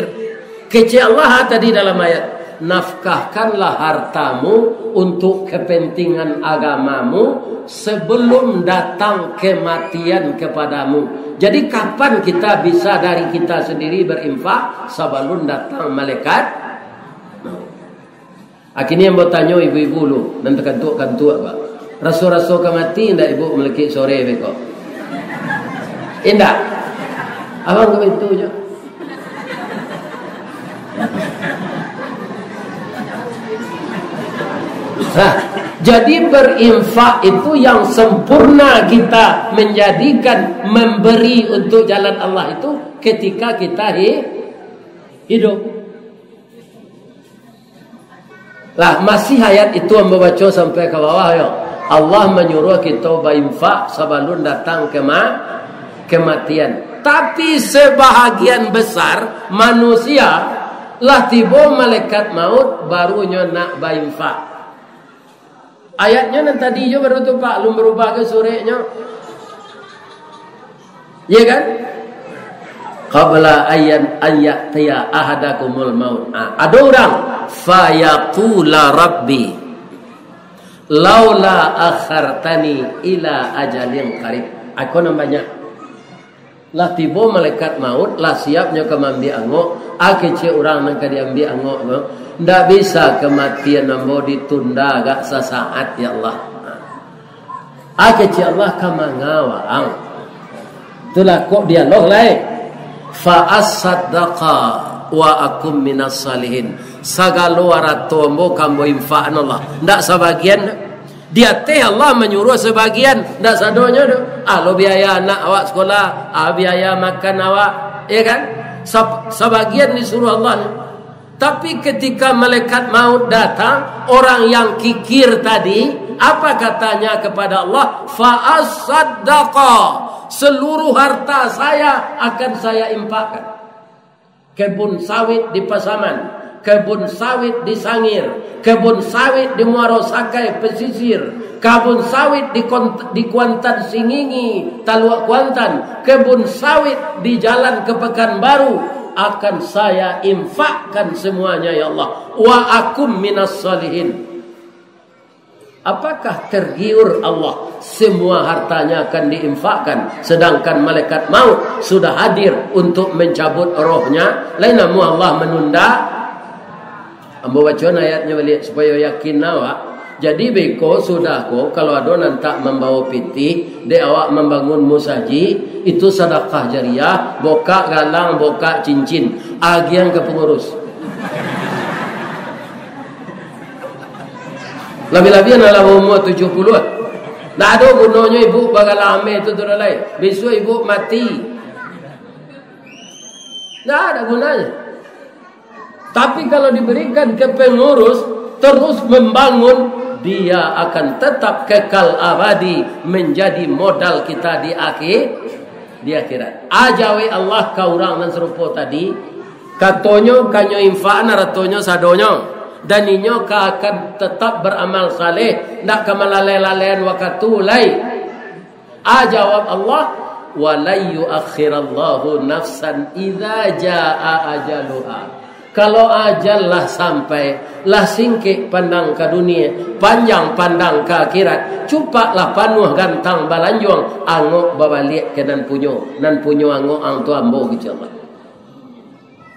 Kece Allah tadi dalam ayat, nafkahkanlah hartamu untuk kepentingan agamamu sebelum datang kematian kepadamu. Jadi kapan kita bisa dari kita sendiri berinfak sebelum datang malaikat? Akhirnya yang bertanya ibu-ibu lu, nanti kantuk-kantuk apa? Rasul-rasul kemati indak ibu melekit sore beko? Indak. Abang ke itu je. Nah, jadi berinfak itu yang sempurna kita menjadikan memberi untuk jalan Allah itu ketika kita hidup. Lah masih ayat itu membaca sampai ke bawah ya. Allah menyuruh kita berinfak sebelum datang kematian. Tapi sebahagian besar manusia lah tiba malaikat maut barunya nak berinfak. Ayatnya nanti tadi je baru tu Pak, belum berubah ke surahnya. Ya kan? Qabla ayatiya ahadakumul maut. Ada orang fayaqula rabbi laula akhartani ila ajalin qarib. Aku namanya lah tiba malaikat maut lah siapnya ke ambil angok, akece orang nak diambil angok no. Ndak bisa kematian ambo ditunda agak sesaat ya Allah. Akece Allah kamangawang. Itulah kok dialog lain. Fa as-saddaqa wa akum minas salihin. Sagalo warato ambo kambo infa'an Allah. Ndak sebagian dia teh Allah menyuruh sebagian, ndak sadonya tu. Lo biaya anak awak sekolah, biaya makan awak, ya kan? Sebagian disuruh Allah. Tapi ketika malaikat maut datang, orang yang kikir tadi, apa katanya kepada Allah? Fa as-saddaqa, seluruh harta saya akan saya infakkan. Kebun sawit di Pasaman, kebun sawit di Sangir, kebun sawit di Muaro Sakai pesisir, kebun sawit di Kuantan Singingi, Taluk Kuantan, kebun sawit di jalan ke Pekanbaru akan saya infakkan semuanya ya Allah. Wa akum minas salihin. Apakah tergiur Allah semua hartanya akan diinfakkan sedangkan malaikat maut sudah hadir untuk mencabut rohnya? Lainamu Allah menunda. Ambo baca ayatnya balik supaya yakin awak. Jadi beko sudah ko kalau ada nantak membawa piti, de awak membangun musaji, itu sedekah jariah, boka galang, boka cincin, agian ke pengurus. Lebih-lebih adalah umur 70-an. Tak ada gunanya ibu bagal ame itu turun lain. Besok ibu mati. Tak ada gunanya. Tapi kalau diberikan ke pengurus terus membangun, dia akan tetap kekal abadi menjadi modal kita di di akhirat. Ajawi Allah ka urang nan serupa tadi, katonyo kanyo infaan ratonyo sadonyo, dan inyo ka akan tetap beramal saleh, ndak ka malalai-lalayan wakatulai. Jawab Allah, wa yuakhirallahu nafsan idza jaa ajaluha. Kalau ajal lah sampai, lah singkik pandang ke dunia, panjang pandang ke akhirat, cupaklah panuh gantang balanjuang, angok babalik ke nan punyo angok ang tu ambo gitu Allah.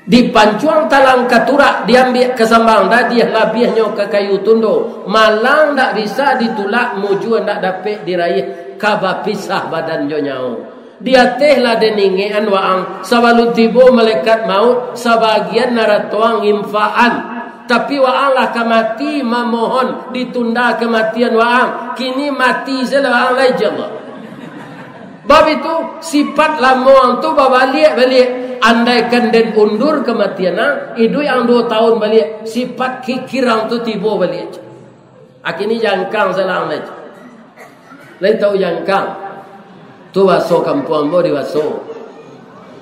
Dipancuang talang katurak, diambil kesambang dah, dia labihnya ke kayu tundo, malang tak bisa ditulak, mujuan tak dapat diraih, kaba pisah badan jo nyau. Dia tehlah deningean waang sabalu tibo malaikat maut sebagian naratuang infaan, tapi waang lah kemati memohon ditunda kematian waang, kini mati sela waang lai Allah. Bab itu sifat lamuang tu balik andaikan den undur kematian itu yang 2 tahun balik sifat kikirang tu tibo balik. Akini jangkang selang lai. Lai tahu jangkang tu waso kampung ambo di waso.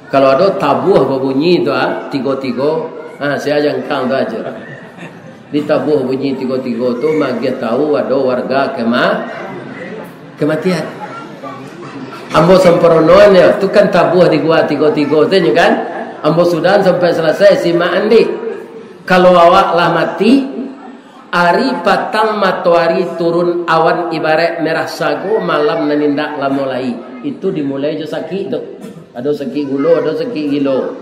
Kalau ada tabuh berbunyi tu tigo-tigo, saya jangkang tu aja. Di tabuh bunyi tigo-tigo tu magi tahu ada warga kematian. Ambo semperonoan ya, tu kan tabuh di gua tigo-tigo tu kan. Ambo sudah sampai selesai si andi. Kalau awak lah mati, ari patang matahari turun awan ibarat merah sago, malam nanindak lah mulai. Itu dimulai je sakit tu. Ada sakit gula, ada sakit gilo.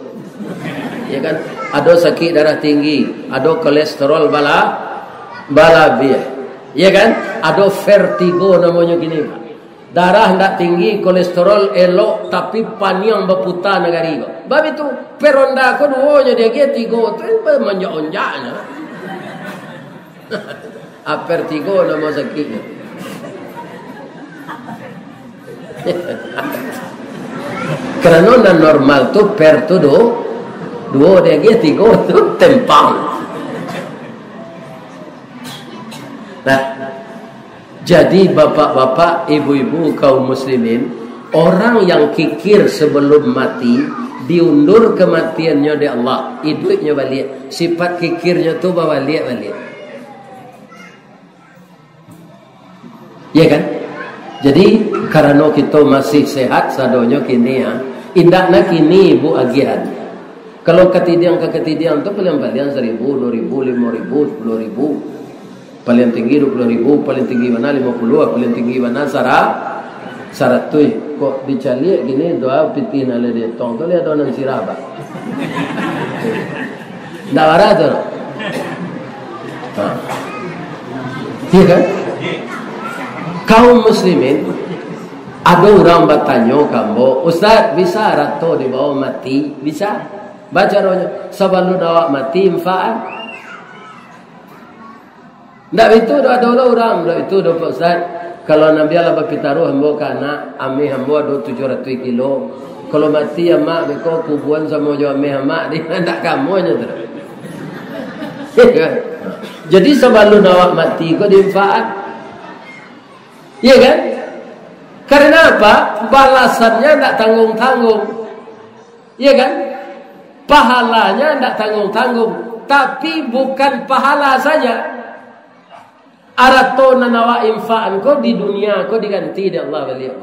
Ya kan? Ada sakit darah tinggi, ada kolesterol bala biah. Ya kan? Ada vertigo namanya gini. Darah ndak tinggi, kolesterol elok tapi paniang berputar negari. Bab itu peronda ko duonya dia tigo tu menjonjaknya. Vertigo nama sakitnya. Kerana non normal tu per tu dua dia tiga tu tempang. Nah, jadi bapak-bapak, ibu-ibu kaum muslimin, orang yang kikir sebelum mati diundur kematiannya di Allah, hidupnya balik. Sifat kikirnya tu balik. Ya kan? Jadi karena kita masih sehat sadonyo kini ya, indakna kini ibu agian. Kalau ketidian tu paling 1.000, 2.000, 5.000, 10.000. Paling tinggi 20.000, paling tinggi mana 50, paling tinggi mana 100. Kok dicaliak gini doa pitih nale dia tong tu lihat donan siraba. Ndak ada tu. Iya kan? Kaum muslimin, ada orang bertanya kamu, Ustaz bisa rato di bawah mati? Bisa? Baca rohnya, sebelum awak mati infaan. Ndak itu ada orang, ndak itu ada Ustaz. Kalau Nabi Allah berpitaruh hambo kana, ami hambo ada 700 kilo. Kalau mati amak beko kubuan sama jo ami amak di ndak kamu nya tu. Jadi sebelum awak mati kau diinfaan. Iya kan? Karena apa? Balasannya tidak tanggung-tanggung. Iya kan? Pahalanya tidak tanggung-tanggung. Tapi bukan pahala saja. Arato nanawa infaan kau di dunia kau diganti di Allah beliau.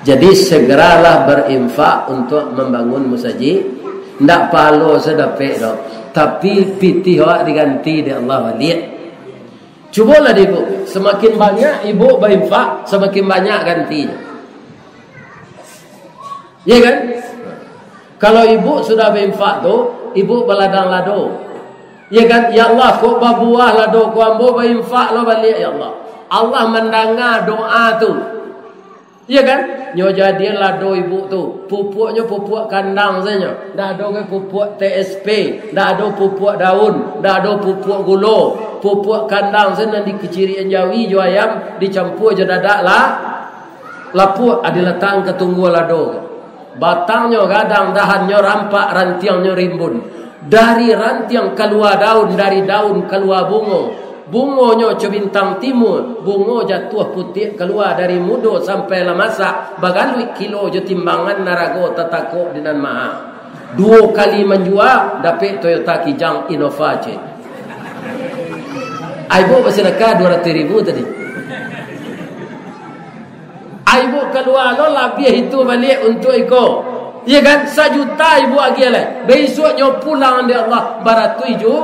Jadi segeralah berinfak untuk membangun masjid. Tidak palo sedapek dok. Tapi pitih awak diganti di Allah beliau. Cubalah ibu, semakin banyak ibu berinfak, semakin banyak gantinya. Ya kan? Kalau ibu sudah berinfak tu, ibu beladang lado. Ya kan? Ya Allah, kau babuah lado, kau ambo berinfak lo balik ya Allah. Allah mendengar doa tu. Ya kan? Nyo jadian lado ibu tu, pupuknya pupuk kandang saja. Dah ada pupuk TSP, dah ada pupuk daun, dah ada pupuk gula. Pupuk kandang sana di kecirian jawi jo ayam dicampur je dadak lah lapuk adalah tang ketunggu lado. Batangnya gadang, dahannya rampak, rantiangnya rimbun. Dari rantiang keluar daun, dari daun keluar bunga. bungonya ke bintang timur, bungo jatuh putih keluar dari mudo sampai lah masak, bagalui kilo je timbangan narago tatako dengan maha. 2 kali menjual dapat Toyota Kijang Innova je. Aibu bersedekah 200,000 tadi. Aibu keluar lo lebih itu balik untuk ikut. Ya kan? 1 juta ibu lagi lah. Besoknya pulang dia Allah baratus hiju.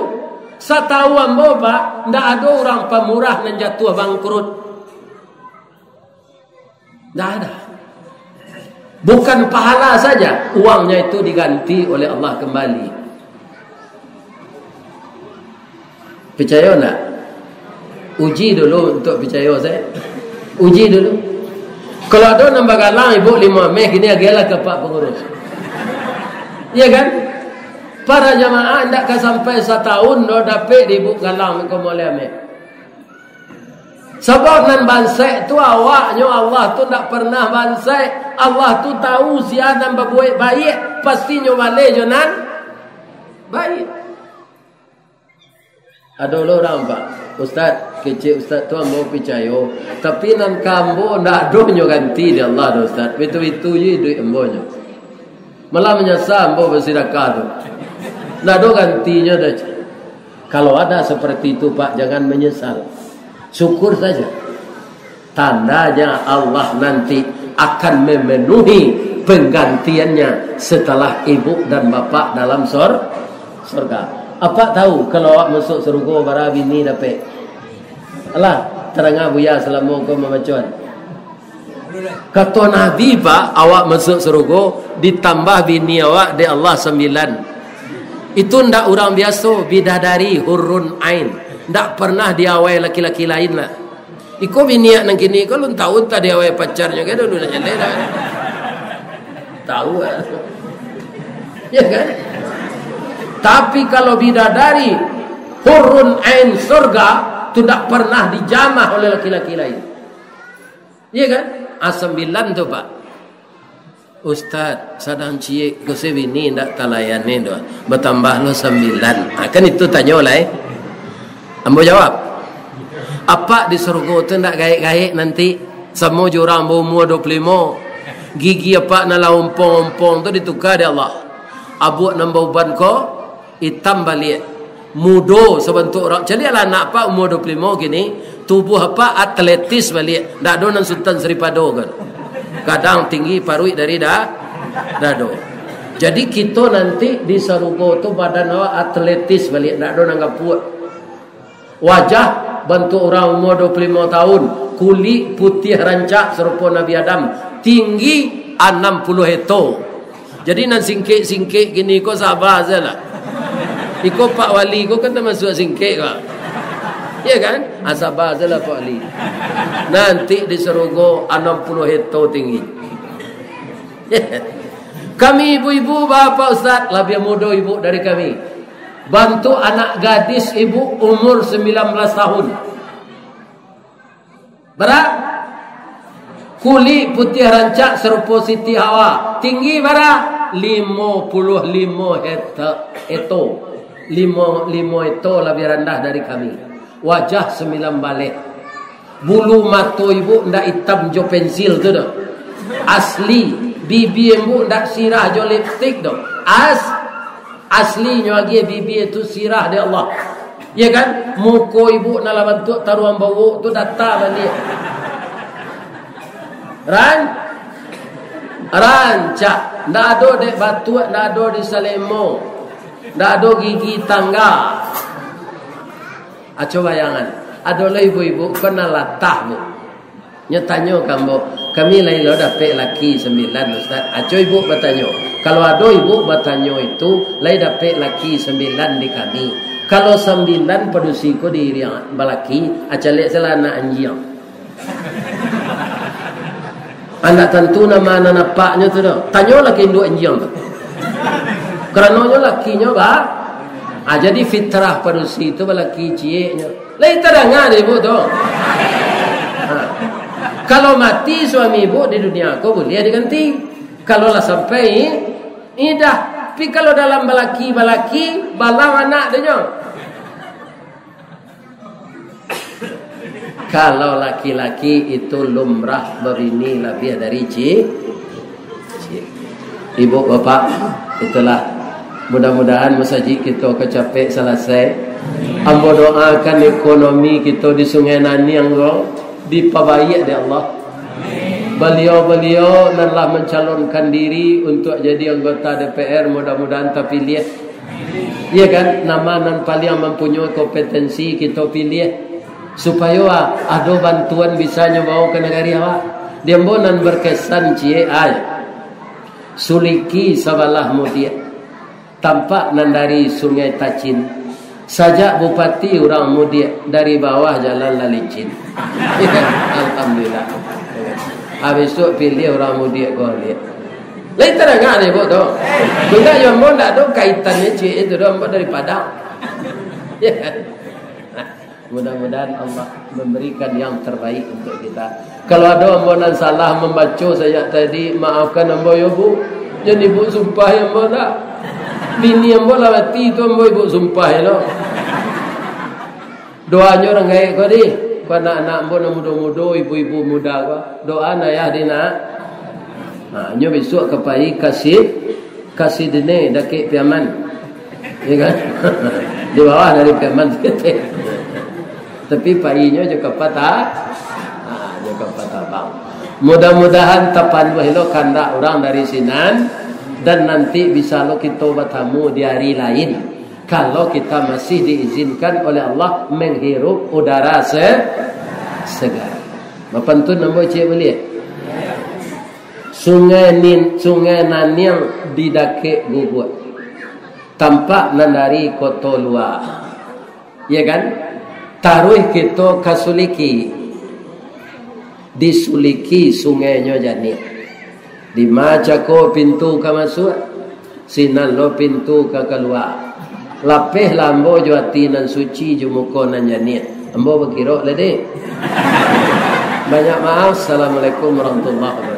Setahu ambo pak, ndak ada orang pemurah yang jatuh bangkrut. Ndak ada. Bukan pahala saja, uangnya itu diganti oleh Allah kembali. Percaya tak? Uji dulu untuk percaya saya. Uji dulu. Kalau ada nambah galang ibu 5 Mei kini agilah ke Pak Pengurus. Iya kan? Para jamaah tidak akan sampai 1 tahun dah dapat ibu galang ke mulai Mei. Sebab nan bansai tu awaknya Allah tu tak pernah bansai. Allah tu tahu siapa yang berbuat baik pastinya balik jonan baik. Ada orang pak, Ustaz, kecil Ustaz tu mau percaya, tapi nan kambo ndak donyo ganti dia Allah dah Ustaz. Itu je duit ambonya. Malah menyesal ambo bersedekah tu. Ndak do gantinya dah. Kalau ada seperti itu pak, jangan menyesal. Syukur saja. Tandanya Allah nanti akan memenuhi penggantiannya setelah ibu dan bapa dalam surga. Apa tahu kalau awak masuk surga bara bini dapat? Alah, terang buya selama kau memacuan. Kata Nabi pak, awak masuk surga ditambah bini awak di Allah 9. Itu ndak orang biasa, bidadari hurun ain. Ndak pernah diawai laki-laki lain lah. Iko biniak nang kini kau lu tahu tak diawai pacarnya kan dulu nak jalan dah. Tahu ah. Ya kan? Tapi kalau bidadari hurun ain surga tu tak pernah dijamah oleh laki-laki lain. Iya kan? A9 tu pak. Ustaz, sadang cie ko se bini ndak talayane do. Bertambah lo 9. Kan itu tanya lah Ambo jawab. Apa di surga tu ndak gaik-gaik nanti semua jurang berumur 25. Gigi apa nak umpong-umpong tu ditukar dia Allah. Abu nambah uban ko hitam balik mudo sebentuk orang. Jadi lah anak apa umur 25 gini tubuh apa atletis balik. Dak do nan Sultan Seripado kan. Kadang tinggi parui dari dado. Jadi kita nanti di surga tu badan awak atletis balik. Dak do nang gapuat. Wajah bentuk orang umur 25 tahun, kulit putih rancak serupa Nabi Adam, tinggi 60 hektar. Jadi nan singkik-singkik gini kau sabar sajalah. Iko Pak Wali kau kan masuk singkik kau. Ya kan? Sabar sajalah Pak Wali. Nanti di surga 60 hektar tinggi. Kami ibu-ibu, bapa ustaz lebih muda ibu dari kami. Bantu anak gadis ibu umur 19 tahun. Berat? Kulit putih rancak serupa Siti Hawa. Tinggi berat? 55 hektar. 5 hektar lebih rendah dari kami. Wajah 9 balik. Bulu mata ibu ndak hitam jo pensil tu dah. Asli. Bibi ibu ndak sirah jo lipstick dah. Aslinya lagi bibi itu sirah dia Allah. Ya kan? Muka ibu nak bentuk taruhan bau tu data balik. Rancak. Ndak ada dek batu, ndak ada di Salemo. Ndak ada gigi tangga. Coba bayangan. Adalah ibu-ibu kena latah bu. Nyatanya kamu, kami lain lo dapat laki 9 Ustaz. Coba ibu bertanya. Kalau ada ibu bertanya itu, lain dapat laki 9 di kami. Kalau 9 pedusiko di iriang balaki, acalik salah anak anjing. Anak tentu nama anak napaknya tu dah. Tanya laki induk anjing tu. Kerananya lakinya bah. Jadi fitrah pedusi itu balaki cieknya. Lain terangan ibu tu. Kalau mati suami ibu di dunia aku boleh diganti. Kalau lah sampai dah. Tapi kalau dalam balaki balang anak dia. Kalau laki-laki itu lumrah berbini lebih dari ibu bapak. Itulah, mudah-mudahan masjid kita kecapek selesai. Ambo doakan ekonomi kita di Sungai Naniang dipabaik oleh Allah. Beliau telah mencalonkan diri untuk jadi anggota DPR, mudah-mudahan terpilih. Ya kan, nama nan paling mempunyai kompetensi kita pilih supaya ada bantuan bisa nyoba ke negara awak. Dia bonan berkesan cie ay. Suliki sabalah mudia. Tampak nan dari Sungai Tacin. Sajak bupati orang mudia dari bawah jalan Lalicin. Alhamdulillah. Habis itu pilih orang mudia kau lihat. Lain terangkan ni buat tu. Bila yang mau tak ada kaitannya cik itu dah dari Padang. Mudah-mudahan Allah memberikan yang terbaik untuk kita. Kalau ada ambonan salah membaca saya tadi, maafkan ambo ya bu. Jadi bu sumpah yang ambo tak. Bini ambo lah mati tu ambo ibu sumpah ya lo. Doanya orang gaya kau di. Kau anak-anak ambo nak muda-muda, ibu-ibu muda kau. Doa nak ya dina. Nyo besok kepai kasih dene dakik piaman. Ya kan? Di bawah dari piaman kita. Tapi painya juga patah. Juga patah bang. Mudah-mudahan tapan wahilo kandak orang dari sinan dan nanti bisa lo kita bertemu di hari lain. Kalau kita masih diizinkan oleh Allah menghirup udara segar. Mapantun nambo cik boleh? Sungai Naniang didake gugut. Tampak nandari koto luar. Ya kan? Taruh kita kasuliki. Disuliki sungainya jadi. Di macako pintu ke masuk. Sinan lo pintu ke keluar. Lapeh lambo juati nan suci jumuko nan jadi. Ambo berkira lede. Banyak maaf. Assalamualaikum warahmatullahi wabarakatuh.